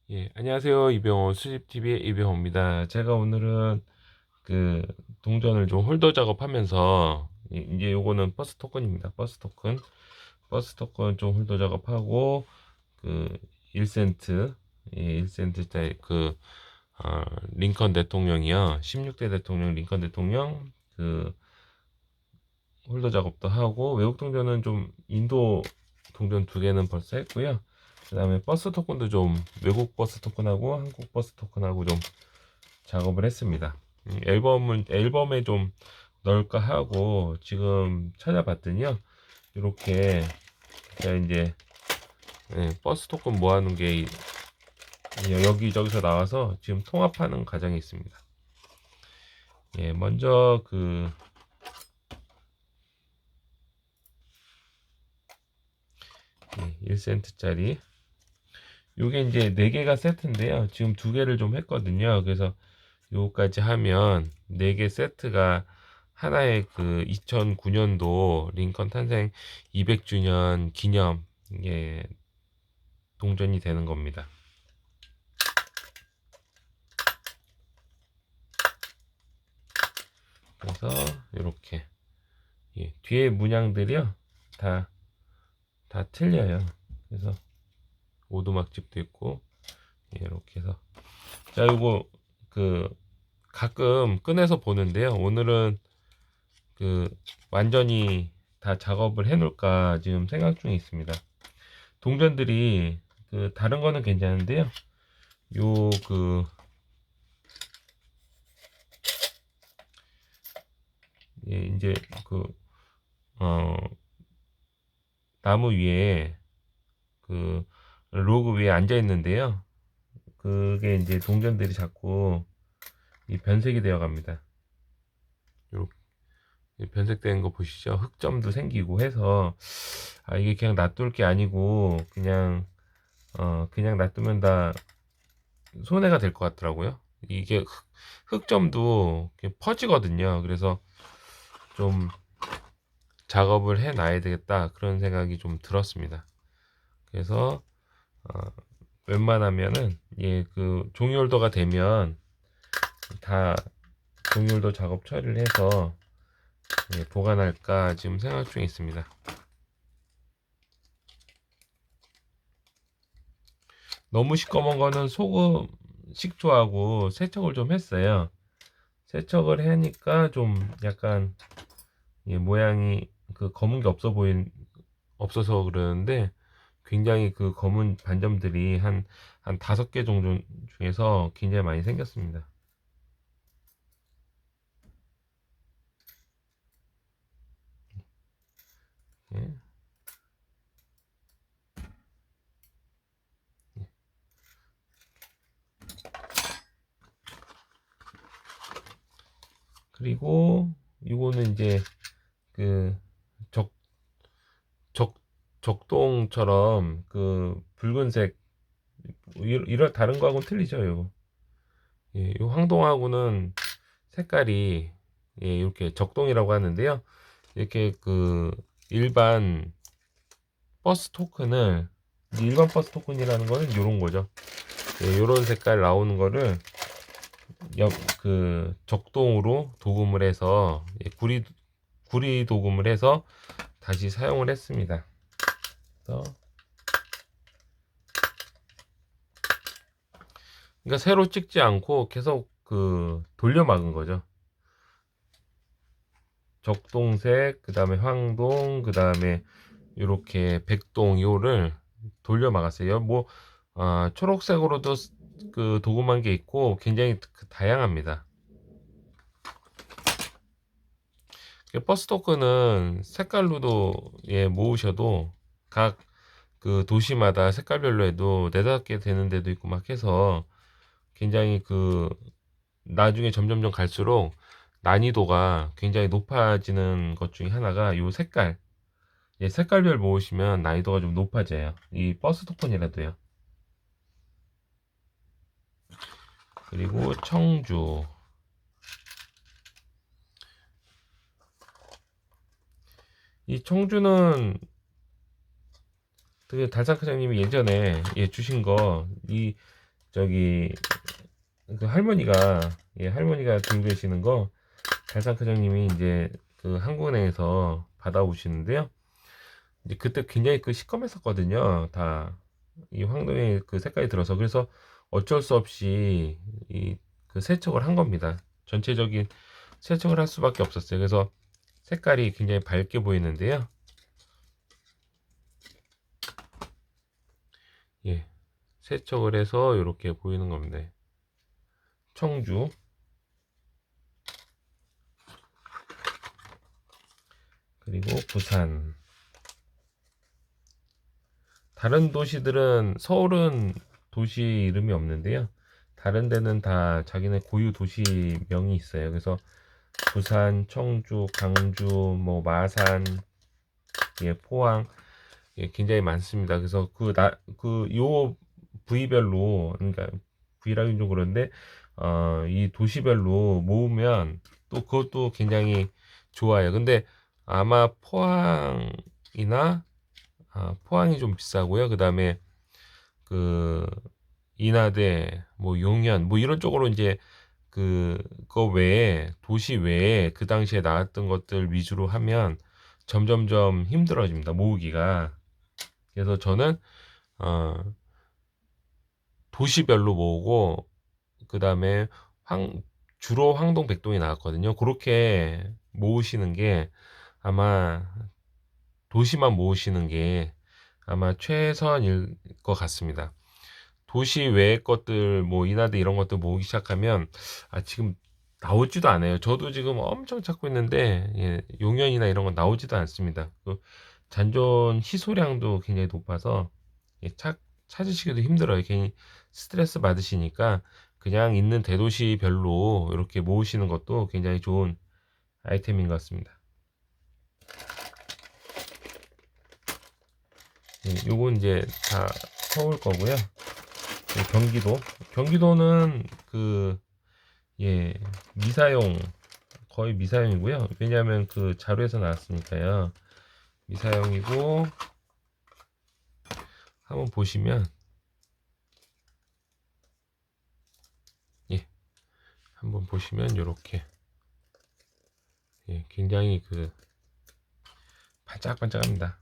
예, 안녕하세요. 이병호 수집TV의 이병호입니다. 제가 오늘은 그 동전을 좀 홀더 작업하면서 이제 요거는 버스 토큰입니다. 버스 토큰 좀 홀더 작업하고 그 1센트, 예, 1센트짜리 링컨 대통령이요. 16대 대통령 링컨 대통령 홀더 작업도 하고, 외국 동전은 좀 인도 동전 두 개는 벌써 했고요. 그 다음에 버스 토큰도 좀 외국 버스 토큰하고 한국 버스 토큰하고 좀 작업을 했습니다. 앨범에 좀 넣을까 하고 지금 찾아봤더니요. 이렇게 제가 이제 버스 토큰 모아놓은 게 여기저기서 나와서 지금 통합하는 과정이 있습니다. 예, 먼저 1센트짜리 요게 이제 4개가 세트인데요. 지금 2개를 좀 했거든요. 그래서 요거까지 하면 4개 세트가 하나의 2009년도 링컨 탄생 200주년 기념 동전이 되는 겁니다. 그래서 이렇게 뒤에 문양들이요. 다, 다 틀려요. 그래서 오두막집도 있고 이렇게 해서 자 요거 그 가끔 꺼내서 보는데요. 오늘은 그 완전히 다 작업을 해 놓을까 지금 생각 중에 있습니다. 동전들이 다른 거는 괜찮은데요. 요 이제 그 어 나무 위에 그 로그 위에 앉아 있는데요. 그게 이제 동전들이 자꾸 이 변색이 되어 갑니다. 요렇게 변색되는 거 보시죠. 흑점도 생기고 해서 이게 그냥 놔둘 게 아니고 그냥 놔두면 다 손해가 될 것 같더라고요. 이게 흑점도 퍼지거든요. 그래서 좀 작업을 해 놔야 되겠다 그런 생각이 좀 들었습니다. 그래서 어, 웬만하면은 종이홀더가 되면 다 종이홀더 작업 처리를 해서 보관할까 지금 생각 중에 있습니다. 너무 시꺼먼 거는 소금, 식초하고 세척을 좀 했어요. 세척을 하니까 좀 약간 모양이 검은 게 없어서 그러는데 굉장히 검은 반점들이 한 5개 정도 중에서 굉장히 많이 생겼습니다. 예. 그리고 이거는 이제 그 적, 적, 적동처럼 붉은색 이런 다른 거하고는 틀리죠, 이거. 이 황동하고는 색깔이 이렇게 적동이라고 하는데요. 이렇게 일반 버스 토큰을 일반 버스 토큰이라는 거는 이런 거죠. 이런 색깔 나오는 거를 적동으로 도금을 해서 구리 도금을 해서 다시 사용을 했습니다. 그래서 그러니까 새로 찍지 않고 계속 돌려 막은 거죠. 적동색, 그 다음에 황동, 그 다음에 이렇게 백동 요를 돌려 막았어요. 초록색으로도 도금한 게 있고 굉장히 다양합니다. 버스 토큰은 색깔로도 모으셔도 각 도시마다 색깔별로 해도 4-5개 되는 데도 있고 막 해서 굉장히 나중에 점점점 갈수록 난이도가 굉장히 높아지는 것 중에 하나가 요 색깔. 색깔별 모으시면 난이도가 좀 높아져요. 이 버스 토큰이라도요. 그리고 청주. 이 청주는 달싹 사장님이 예전에 주신 거, 저기 그 할머니가 할머니가 들고 계시는 거 달상科장님이 이제 그 한국은행에서 받아오시는데요. 이제 그때 굉장히 그 시커맸었거든요. 다 이 황동의 그 색깔이 들어서 그래서 어쩔 수 없이 이 그 세척을 한 겁니다. 전체적인 세척을 할 수밖에 없었어요. 그래서 색깔이 굉장히 밝게 보이는데요. 예, 세척을 해서 이렇게 보이는 겁니다. 청주 그리고 부산. 다른 도시들은 서울은 도시 이름이 없는데요. 다른 데는 다 자기네 고유 도시명이 있어요. 그래서 부산, 청주, 강주, 뭐 마산, 예, 포항, 예, 굉장히 많습니다. 그래서 요 부위별로, 그러니까 부위라긴 좀 그런데 이 도시별로 모으면 또 그것도 굉장히 좋아요. 근데 아마 포항이 좀 비싸고요. 그 다음에 그 인하대, 뭐 용현, 뭐 이런 쪽으로 이제 그거 외에 도시 외에 그 당시에 나왔던 것들 위주로 하면 점점점 힘들어집니다. 모으기가. 그래서 저는 어 도시별로 모으고 그 다음에 황 주로 황동 백동이 나왔거든요. 그렇게 모으시는 게 아마 도시만 모으시는 게 아마 최선일 것 같습니다. 도시 외의 것들 뭐 인하대 이런 것들 모으기 시작하면 지금 나오지도 않아요. 저도 지금 엄청 찾고 있는데 예, 용연이나 이런 건 나오지도 않습니다. 그 잔존 희소량도 굉장히 높아서 예, 찾으시기도 힘들어요. 괜히 스트레스 받으시니까 그냥 있는 대도시별로 이렇게 모으시는 것도 굉장히 좋은 아이템인 것 같습니다. 예, 요건 이제 다 서울 거고요. 예, 경기도는 예, 미사용, 거의 미사용이고요. 왜냐하면 그 자료에서 나왔으니까요. 미사용이고, 한번 보시면, 예, 한번 보시면 요렇게, 예, 굉장히 반짝반짝합니다.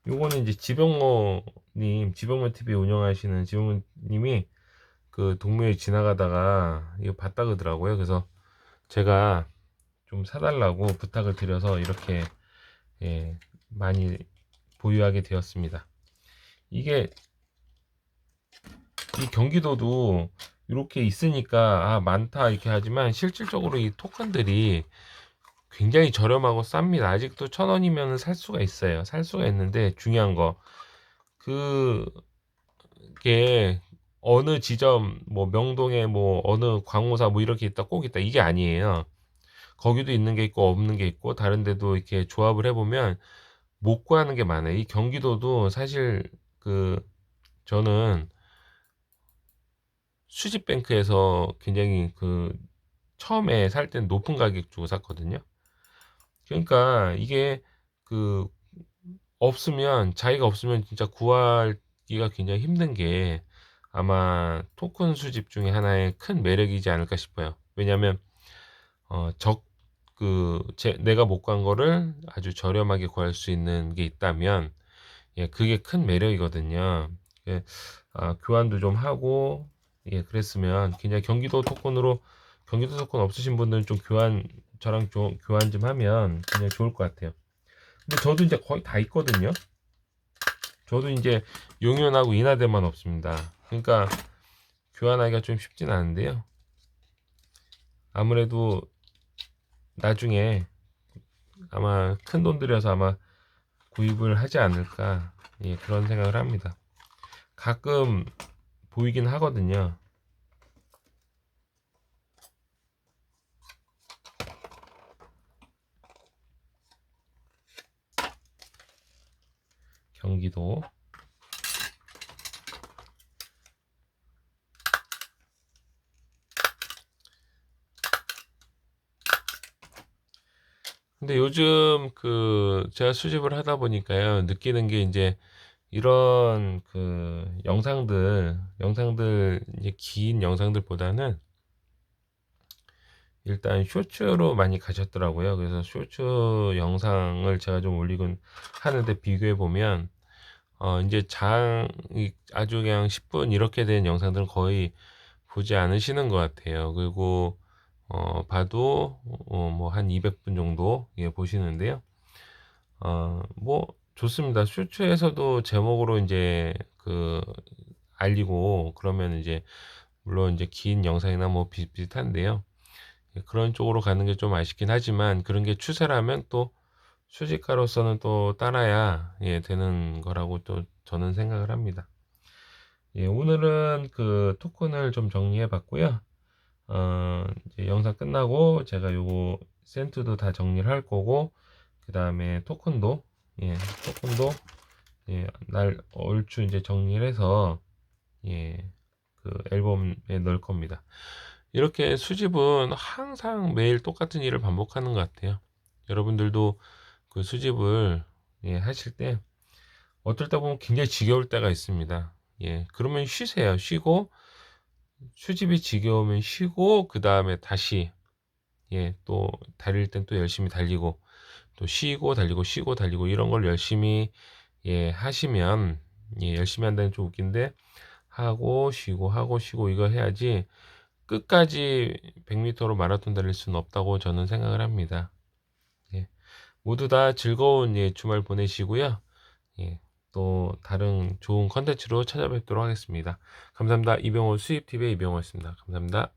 요거는 이제 지병모 TV 운영하시는 지병모님이 그 동묘에 지나가다가 이거 봤다 그러더라고요. 그래서 제가 좀 사달라고 부탁을 드려서 이렇게, 예, 많이 보유하게 되었습니다. 이게 이 경기도도 이렇게 있으니까 많다 이렇게 하지만 실질적으로 이 토큰들이 굉장히 저렴하고 쌉니다. 아직도 1,000원이면 살 수가 있어요. 살 수가 있는데 중요한 거 그게 어느 지점 뭐 명동에 뭐 어느 광호사 뭐 이렇게 있다 꼭 있다 이게 아니에요. 거기도 있는 게 있고 없는 게 있고 다른 데도 이렇게 조합을 해보면 못 구하는 게 많아요. 이 경기도도 사실 저는 수집뱅크에서 굉장히 처음에 살 땐 높은 가격 주고 샀거든요. 그러니까 이게 그 자기가 없으면 진짜 구하기가 굉장히 힘든 게 아마 토큰 수집 중에 하나의 큰 매력이지 않을까 싶어요. 왜냐면 어, 적, 내가 못 구한 거를 아주 저렴하게 구할 수 있는 게 있다면, 예, 그게 큰 매력이거든요. 예, 교환도 좀 하고, 예, 그랬으면 그냥 경기도 토큰 없으신 분들은 좀 저랑 좀 교환 좀 하면 그냥 좋을 것 같아요. 근데 저도 이제 거의 다 있거든요. 저도 이제 용연하고 인하대만 없습니다. 그러니까 교환하기가 좀 쉽진 않은데요. 아무래도 나중에 아마 큰 돈 들여서 아마 구입을 하지 않을까, 예, 그런 생각을 합니다. 가끔 보이긴 하거든요. 경기도. 근데 요즘 제가 수집을 하다 보니까요, 느끼는 게 이제 이런 영상들, 이제 긴 영상들보다는 일단 쇼츠로 많이 가셨더라고요. 그래서 쇼츠 영상을 제가 좀 올리곤 하는데 비교해 보면, 이제 아주 그냥 10분 이렇게 된 영상들은 거의 보지 않으시는 것 같아요. 그리고, 봐도, 뭐 한 200분 정도, 예, 보시는데요. 뭐, 좋습니다. 쇼츠에서도 제목으로 이제 알리고, 그러면 이제, 물론 이제 긴 영상이나 뭐 비슷비슷한데요. 예, 그런 쪽으로 가는 게 좀 아쉽긴 하지만, 그런 게 추세라면 또 수집가로서는 또 따라야, 예, 되는 거라고 또 저는 생각을 합니다. 예, 오늘은 토큰을 좀 정리해 봤고요. 이제 영상 끝나고 제가 요거 센트도 다 정리를 할 거고, 그 다음에 예, 토큰도, 예, 얼추 이제 정리를 해서, 예, 앨범에 넣을 겁니다. 이렇게 수집은 항상 매일 똑같은 일을 반복하는 것 같아요. 여러분들도 수집을, 예, 하실 때 어떨 때 보면 굉장히 지겨울 때가 있습니다. 예, 그러면 쉬세요. 쉬고, 수집이 지겨우면 쉬고, 그 다음에 다시, 예, 또 달릴 땐 또 열심히 달리고, 또 쉬고 달리고 쉬고 달리고 이런 걸 열심히, 예, 하시면, 예, 열심히 한다는 좀 웃긴데, 하고 쉬고 이거 해야지 끝까지 100m로 마라톤 달릴 수는 없다고 저는 생각을 합니다. 예, 모두 다 즐거운, 예, 주말 보내시고요. 예, 또 다른 좋은 컨텐츠로 찾아뵙도록 하겠습니다. 감사합니다. 이병호 수입TV의 이병호였습니다. 감사합니다.